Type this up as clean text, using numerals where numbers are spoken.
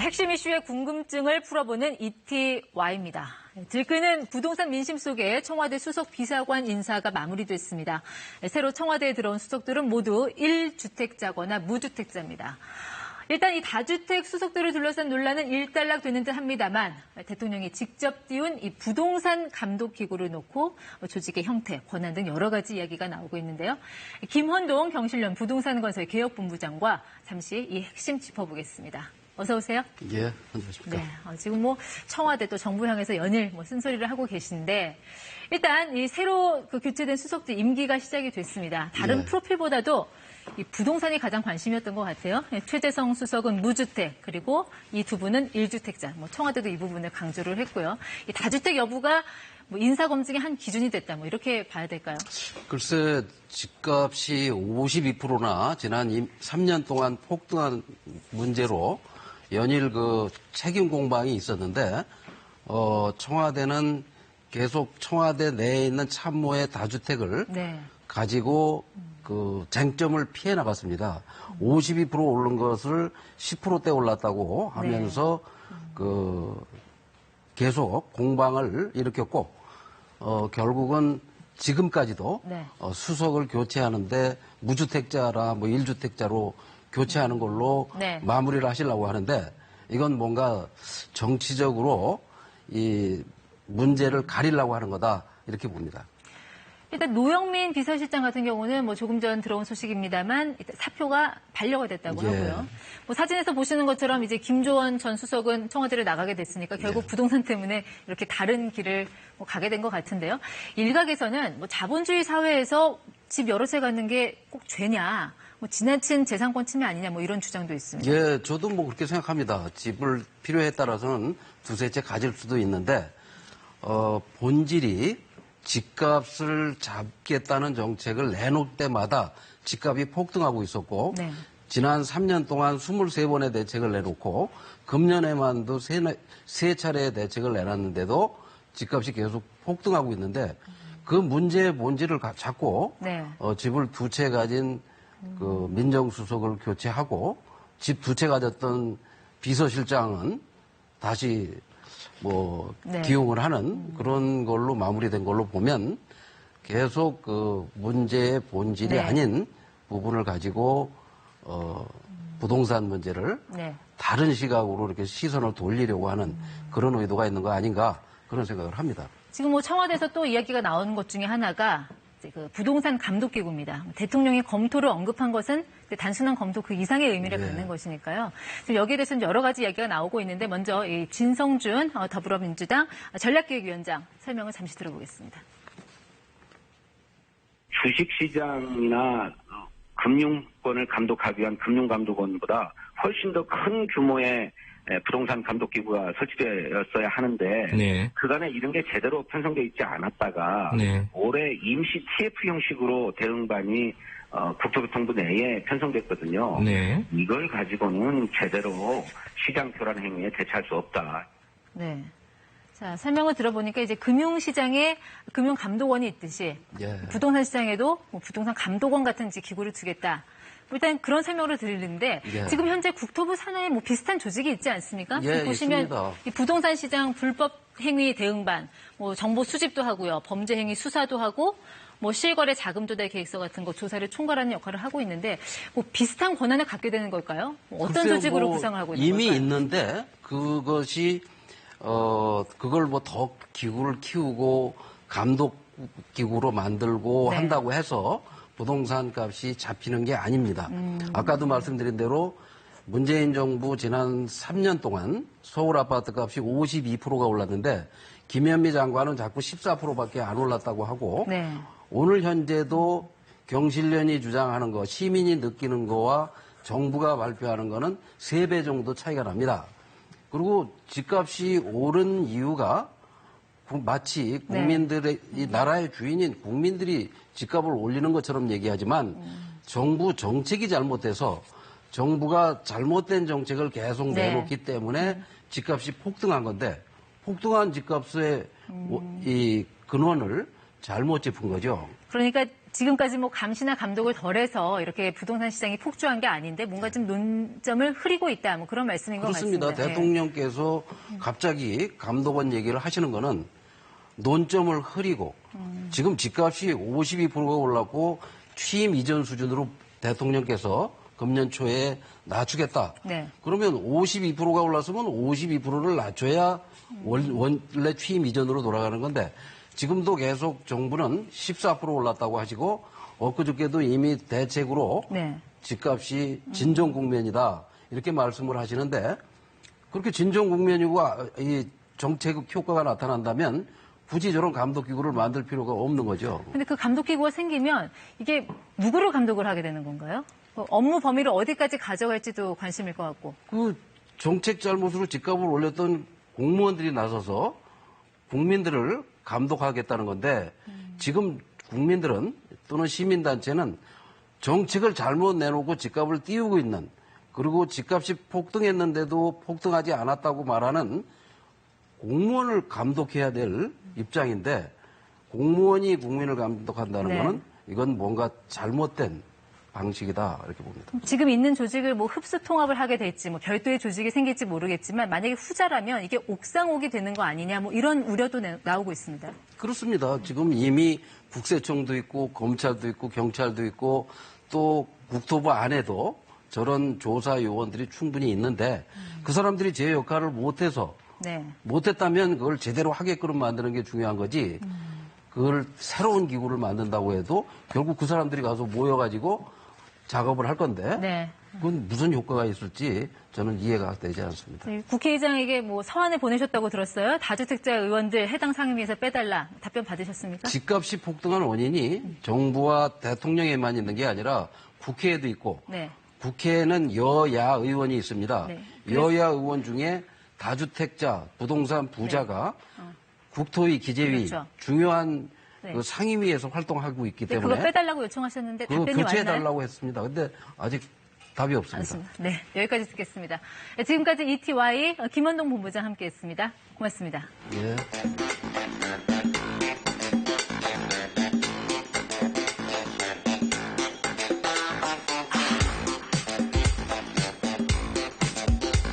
핵심 이슈의 궁금증을 풀어보는 ETY입니다. 들끓는 부동산 민심 속에 청와대 수석 비서관 인사가 마무리됐습니다. 새로 청와대에 들어온 수석들은 모두 1주택자거나 무주택자입니다. 일단 이 다주택 수석들을 둘러싼 논란은 일단락되는 듯 합니다만 대통령이 직접 띄운 이 부동산 감독 기구를 놓고 조직의 형태, 권한 등 여러 가지 이야기가 나오고 있는데요. 김헌동 경실련 부동산건설 개혁본부장과 잠시 이 핵심 짚어보겠습니다. 어서 오세요. 예, 안녕하십니까. 네, 지금 청와대 또 정부 향해서 연일 쓴소리를 하고 계신데 일단 이 새로 교체된 수석들 임기가 시작이 됐습니다. 다른 프로필보다도 이 부동산이 가장 관심이었던 것 같아요. 최재성 수석은 무주택, 그리고 이 두 분은 1주택자. 청와대도 이 부분을 강조를 했고요. 이 다주택 여부가 인사 검증의 한 기준이 됐다. 이렇게 봐야 될까요? 글쎄, 집값이 52%나 지난 3년 동안 폭등한 문제로 연일 책임 공방이 있었는데, 청와대는 계속 청와대 내에 있는 참모의 다주택을 가지고 쟁점을 피해 나갔습니다. 52% 오른 것을 10%대 올랐다고 하면서 계속 공방을 일으켰고 결국은 지금까지도 수석을 교체하는데 무주택자라 1주택자로 교체하는 걸로 마무리를 하시려고 하는데 이건 뭔가 정치적으로 이 문제를 가리려고 하는 거다 이렇게 봅니다. 일단 노영민 비서실장 같은 경우는 조금 전 들어온 소식입니다만 사표가 반려가 됐다고 하고요. 사진에서 보시는 것처럼 이제 김조원 전 수석은 청와대를 나가게 됐으니까 결국 부동산 때문에 이렇게 다른 길을 가게 된 것 같은데요. 일각에서는 자본주의 사회에서 집 여러 채 갖는 게 꼭 죄냐, 지나친 재산권 침해 아니냐 이런 주장도 있습니다. 예, 저도 그렇게 생각합니다. 집을 필요에 따라서는 두세 채 가질 수도 있는데 본질이 집값을 잡겠다는 정책을 내놓을 때마다 집값이 폭등하고 있었고 지난 3년 동안 23번의 대책을 내놓고 금년에만도 세 차례의 대책을 내놨는데도 집값이 계속 폭등하고 있는데 그 문제의 본질을 잡고 집을 두 채 가진 민정수석을 교체하고 집 두 채 가졌던 비서실장은 다시 기용을 하는 그런 걸로 마무리된 걸로 보면 계속 문제의 본질이 아닌 부분을 가지고 부동산 문제를 다른 시각으로 이렇게 시선을 돌리려고 하는 그런 의도가 있는 거 아닌가 그런 생각을 합니다. 지금 지금에서 또 이야기가 나오는 것 중에 하나가 부동산 감독기구입니다. 대통령이 검토를 언급한 것은 단순한 검토 그 이상의 의미를 갖는 것이니까요. 지금 여기에 대해서는 여러 가지 이야기가 나오고 있는데 먼저 이 진성준 더불어민주당 전략기획위원장 설명을 잠시 들어보겠습니다. 주식시장이나 금융권을 감독하기 위한 금융감독원보다 훨씬 더 큰 규모의 부동산 감독기구가 설치되었어야 하는데 그간에 이런 게 제대로 편성되어 있지 않았다가 올해 임시 TF 형식으로 대응반이 국토교통부 내에 편성됐거든요. 이걸 가지고는 제대로 시장 교란 행위에 대처할 수 없다. 자, 설명을 들어보니까 이제 금융시장에 금융감독원이 있듯이 부동산 시장에도 부동산 감독원 같은 기구를 두겠다. 일단 그런 설명을 드리는데 지금 현재 국토부 산하에 비슷한 조직이 있지 않습니까? 보시면 있습니다. 이 부동산 시장 불법 행위 대응반, 정보 수집도 하고요, 범죄 행위 수사도 하고, 실거래 자금 조달 계획서 같은 거 조사를 총괄하는 역할을 하고 있는데 비슷한 권한을 갖게 되는 걸까요? 어떤 조직으로 구성을 하고 있는 이미 걸까요? 있는데 그것이 그걸 더 기구를 키우고 감독 기구로 만들고 한다고 해서 부동산 값이 잡히는 게 아닙니다. 아까도 말씀드린 대로 문재인 정부 지난 3년 동안 서울 아파트 값이 52%가 올랐는데 김현미 장관은 자꾸 14%밖에 안 올랐다고 하고 오늘 현재도 경실련이 주장하는 거, 시민이 느끼는 거와 정부가 발표하는 거는 3배 정도 차이가 납니다. 그리고 집값이 오른 이유가 마치 국민들의 이 나라의 주인인 국민들이 집값을 올리는 것처럼 얘기하지만 정부 정책이 잘못돼서 정부가 잘못된 정책을 계속 내놓기 때문에 집값이 폭등한 건데 폭등한 집값의 이 근원을 잘못 짚은 거죠. 그러니까 지금까지 뭐 감시나 감독을 덜해서 이렇게 부동산 시장이 폭주한 게 아닌데 뭔가 좀 논점을 흐리고 있다. 뭐 그런 말씀인 것 그렇습니다. 같습니다. 대통령께서 갑자기 감독원 얘기를 하시는 거는 논점을 흐리고 지금 집값이 52%가 올랐고 취임 이전 수준으로 대통령께서 금년 초에 낮추겠다. 네. 그러면 52%가 올랐으면 52%를 낮춰야 원래 취임 이전으로 돌아가는 건데 지금도 계속 정부는 14% 올랐다고 하시고 엊그저께도 이미 대책으로 네. 집값이 진정 국면이다 이렇게 말씀을 하시는데 그렇게 진정 국면이고 이 정책 효과가 나타난다면 굳이 저런 감독기구를 만들 필요가 없는 거죠. 근데 그 감독기구가 생기면 이게 누구를 감독을 하게 되는 건가요? 업무 범위를 어디까지 가져갈지도 관심일 것 같고. 그 정책 잘못으로 집값을 올렸던 공무원들이 나서서 국민들을 감독하겠다는 건데 지금 국민들은 또는 시민단체는 정책을 잘못 내놓고 집값을 띄우고 있는 그리고 집값이 폭등했는데도 폭등하지 않았다고 말하는 공무원을 감독해야 될 입장인데 공무원이 국민을 감독한다는 네. 거는 이건 뭔가 잘못된 방식이다 이렇게 봅니다. 지금 있는 조직을 뭐 흡수 통합을 하게 될지 뭐 별도의 조직이 생길지 모르겠지만 만약에 후자라면 이게 옥상옥이 되는 거 아니냐 뭐 이런 우려도 나오고 있습니다. 그렇습니다. 지금 이미 국세청도 있고 검찰도 있고 경찰도 있고 또 국토부 안에도 저런 조사 요원들이 충분히 있는데 그 사람들이 제 역할을 못해서 네. 못했다면 그걸 제대로 하게끔 만드는 게 중요한 거지. 그걸 새로운 기구를 만든다고 해도 결국 그 사람들이 가서 모여가지고 작업을 할 건데 네. 그건 무슨 효과가 있을지 저는 이해가 되지 않습니다. 국회의장에게 뭐 서한을 보내셨다고 들었어요. 다주택자 의원들 해당 상임위에서 빼달라 답변 받으셨습니까? 집값이 폭등한 원인이 정부와 대통령에만 있는 게 아니라 국회에도 있고 네. 국회에는 여야 의원이 있습니다. 네. 여야 의원 중에 다주택자, 부동산 부자가 국토위, 기재위 그렇죠. 중요한 네. 그 상임위에서 활동하고 있기 네, 때문에 그거 빼달라고 요청하셨는데 그거 답변이 왔나요? 교체해달라고 했습니다. 근데 아직 답이 없습니다. 알겠습니다. 네, 여기까지 듣겠습니다. 지금까지 ETY 김원동 본부장 함께했습니다. 고맙습니다. 예.